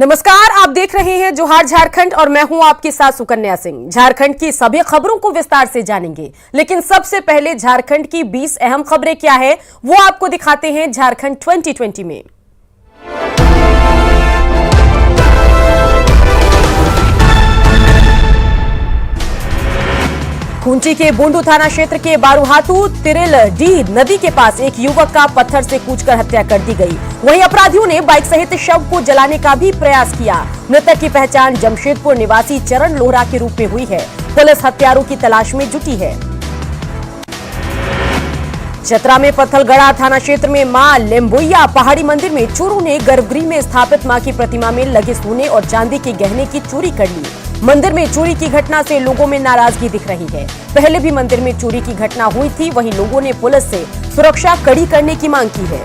नमस्कार, आप देख रहे हैं जोहार झारखंड और मैं हूं आपके साथ सुकन्या सिंह। झारखंड की सभी खबरों को विस्तार से जानेंगे, लेकिन सबसे पहले झारखंड की 20 अहम खबरें क्या है वो आपको दिखाते हैं झारखंड 2020 में। खूंची के बुंडू थाना क्षेत्र के बारूहातू तिरेल डी नदी के पास एक युवक का पत्थर से कूचकर हत्या कर दी गई। वहीं अपराधियों ने बाइक सहित शव को जलाने का भी प्रयास किया। मृतक की पहचान जमशेदपुर निवासी चरण लोहरा के रूप में हुई है। पुलिस हत्यारों की तलाश में जुटी है। चतरा में पत्थलगढ़ा थाना क्षेत्र में मां लेम्बोइया पहाड़ी मंदिर में चोरों ने गर्भगृह में स्थापित मां की प्रतिमा में लगे सोने और चांदी के गहने की चोरी कर ली। मंदिर में चोरी की घटना से लोगों में नाराजगी दिख रही है। पहले भी मंदिर में चोरी की घटना हुई थी, वहीं लोगों ने पुलिस से सुरक्षा कड़ी करने की मांग की है।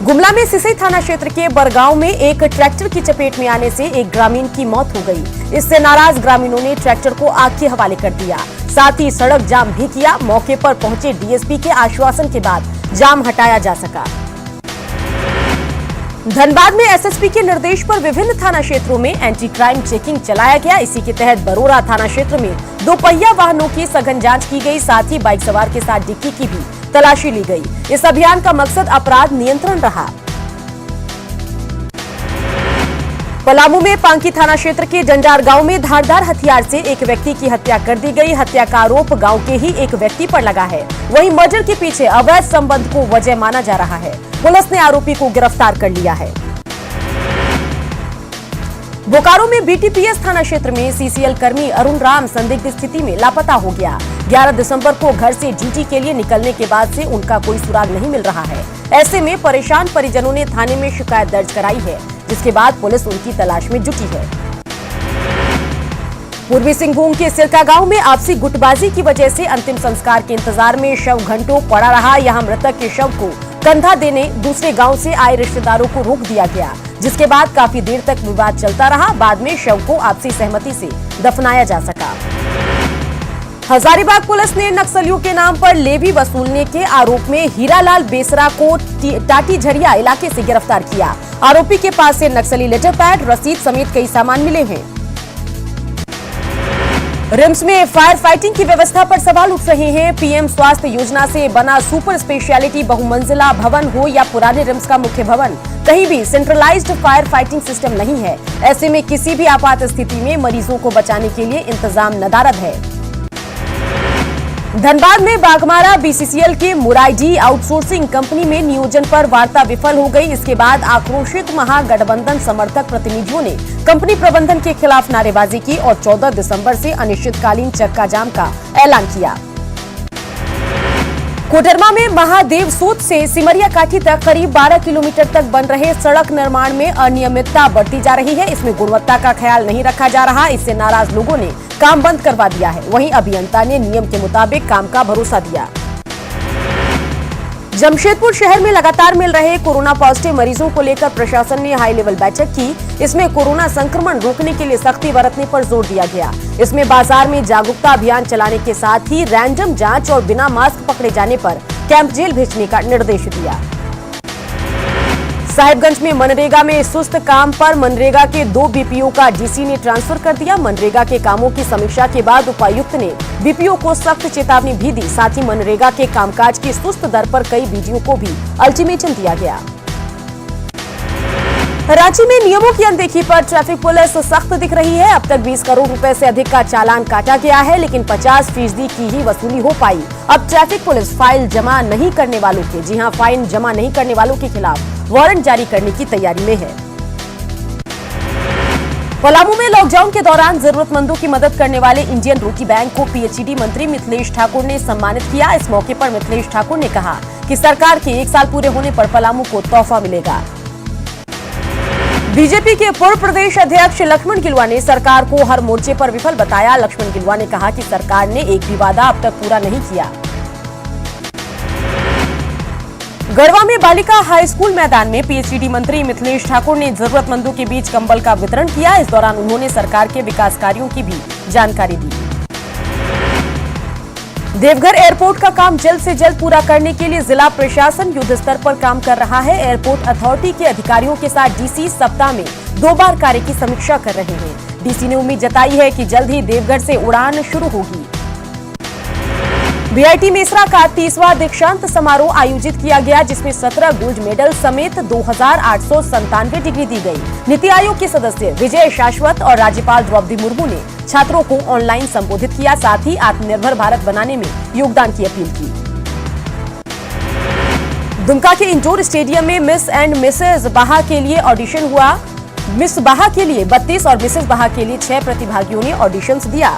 गुमला में सिसई थाना क्षेत्र के बरगांव में एक ट्रैक्टर की चपेट में आने से एक ग्रामीण की मौत हो गई। इससे नाराज ग्रामीणों ने ट्रैक्टर को आग के हवाले कर दिया, साथ ही सड़क जाम भी किया। मौके पर पहुंचे डीएसपी के आश्वासन के बाद जाम हटाया जा सका। धनबाद में एसएसपी के निर्देश पर विभिन्न थाना क्षेत्रों में एंटी क्राइम चेकिंग चलाया गया। इसी के तहत बरोरा थाना क्षेत्र में दोपहिया वाहनों की सघन जांच की गई, साथ ही बाइक सवार के साथ डिक्की की भी तलाशी ली गई। इस अभियान का मकसद अपराध नियंत्रण रहा। पलामू में पांकी थाना क्षेत्र के जंजार गांव में धारदार हथियार से एक व्यक्ति की हत्या कर दी गई। हत्या का आरोप गांव के ही एक व्यक्ति पर लगा है। वहीं मर्डर के पीछे अवैध संबंध को वजह माना जा रहा है। पुलिस ने आरोपी को गिरफ्तार कर लिया है। बोकारो में बीटीपीएस थाना क्षेत्र में सीसीएल कर्मी अरुण राम संदिग्ध स्थिति में लापता हो गया। 11 दिसंबर को घर से ड्यूटी के लिए निकलने के बाद से उनका कोई सुराग नहीं मिल रहा है। ऐसे में परेशान परिजनों ने थाने में शिकायत दर्ज कराई है, जिसके बाद पुलिस उनकी तलाश में जुटी है। पूर्वी सिंहभूम के सिरका गांव में आपसी गुटबाजी की वजह से अंतिम संस्कार के इंतजार में शव घंटों पड़ा रहा। यहां मृतक के शव को कंधा देने दूसरे गांव से आए रिश्तेदारों को रोक दिया गया, जिसके बाद काफी देर तक विवाद चलता रहा। बाद में शव को आपसी सहमति से दफनाया जा सका। हजारीबाग पुलिस ने नक्सलियों के नाम पर लेवी वसूलने के आरोप में हीरालाल बेसरा को टाटी झरिया इलाके से गिरफ्तार किया। आरोपी के पास से नक्सली लेटर पैड, रसीद समेत कई सामान मिले हैं। रिम्स में फायर फाइटिंग की व्यवस्था पर सवाल उठ रहे हैं। पीएम स्वास्थ्य योजना से बना सुपर स्पेशलिटी बहुमंजिला भवन हो या पुराने रिम्स का मुख्य भवन, कहीं भी सेंट्रलाइज्ड फायर फाइटिंग सिस्टम नहीं है। ऐसे में किसी भी आपात स्थिति में मरीजों को बचाने के लिए इंतजाम नदारद है। धनबाद में बाघमारा बीसीसीएल के मुराइडी आउटसोर्सिंग कंपनी में नियोजन पर वार्ता विफल हो गई। इसके बाद आक्रोशित महागठबंधन समर्थक प्रतिनिधियों ने कंपनी प्रबंधन के खिलाफ नारेबाजी की और 14 दिसंबर से अनिश्चितकालीन चक्का जाम का ऐलान किया। कोडरमा में महादेव सोत से सिमरिया काठी तक करीब 12 किलोमीटर तक बन रहे सड़क निर्माण में अनियमितता बढ़ती जा रही है। इसमें गुणवत्ता का ख्याल नहीं रखा जा रहा। इससे नाराज लोगों ने काम बंद करवा दिया है। वहीं अभियंता ने नियम के मुताबिक काम का भरोसा दिया। जमशेदपुर शहर में लगातार मिल रहे कोरोना पॉजिटिव मरीजों को लेकर प्रशासन ने हाई लेवल बैठक की। इसमें कोरोना संक्रमण रोकने के लिए सख्ती बरतने पर जोर दिया गया। इसमें बाजार में जागरूकता अभियान चलाने के साथ ही रैंडम जांच और बिना मास्क पकड़े जाने पर कैंप जेल भेजने का निर्देश दिया। साहिबगंज में मनरेगा में सुस्त काम पर मनरेगा के 2 बीपीओ का डीसी ने ट्रांसफर कर दिया। मनरेगा के कामों की समीक्षा के बाद उपायुक्त ने बीपीओ को सख्त चेतावनी भी दी। साथ ही मनरेगा के कामकाज की सुस्त दर पर कई बीडीओ को भी अल्टीमेटम दिया गया। रांची में नियमों की अनदेखी पर ट्रैफिक पुलिस सख्त दिख रही है। अब तक 20 करोड़ रुपए से अधिक का चालान काटा गया है, लेकिन 50% की ही वसूली हो पाई। अब ट्रैफिक पुलिस फाइल जमा नहीं करने वालों के फाइन जमा नहीं करने वालों के खिलाफ वारंट जारी करने की तैयारी में है। पलामू में लॉकडाउन के दौरान जरूरतमंदों की मदद करने वाले इंडियन रोटी बैंक को पीएचईडी मंत्री मिथिलेश ठाकुर ने सम्मानित किया। इस मौके पर मिथिलेश ठाकुर ने कहा कि सरकार के 1 साल पूरे होने पर पलामू को तोहफा मिलेगा। बीजेपी के पूर्व प्रदेश अध्यक्ष लक्ष्मण गिलुआ ने सरकार को हर मोर्चे पर विफल बताया। लक्ष्मण गिलुआ ने कहा कि सरकार ने एक भी वादा अब तक पूरा नहीं किया। गढ़वा में बालिका हाई स्कूल मैदान में पीएचईडी मंत्री मिथिलेश ठाकुर ने जरूरतमंदों के बीच कंबल का वितरण किया। इस दौरान उन्होंने सरकार के विकास कार्यों की भी जानकारी दी। देवघर एयरपोर्ट का काम जल्द से जल्द पूरा करने के लिए जिला प्रशासन युद्ध स्तर पर काम कर रहा है। एयरपोर्ट अथॉरिटी के अधिकारियों के साथ डीसी सप्ताह में 2 बार कार्य की समीक्षा कर रहे हैं। डीसी ने उम्मीद जताई है कि जल्द ही देवघर से उड़ान शुरू होगी। बीआईटी मेसरा का 30वां दीक्षांत समारोह आयोजित किया गया, जिसमें 17 गोल्ड मेडल समेत 2897 डिग्री दी गई। नीति आयोग के सदस्य विजय शाश्वत और राज्यपाल द्रौपदी मुर्मू ने छात्रों को ऑनलाइन संबोधित किया, साथ ही आत्मनिर्भर भारत बनाने में योगदान की अपील की। दुमका के इंडोर स्टेडियम में मिस एंड मिसेज बाहा के लिए ऑडिशन हुआ। मिस बाहा के लिए 32 और मिसेज बाहा के लिए 6 प्रतिभागियों ने ऑडिशंस दिया।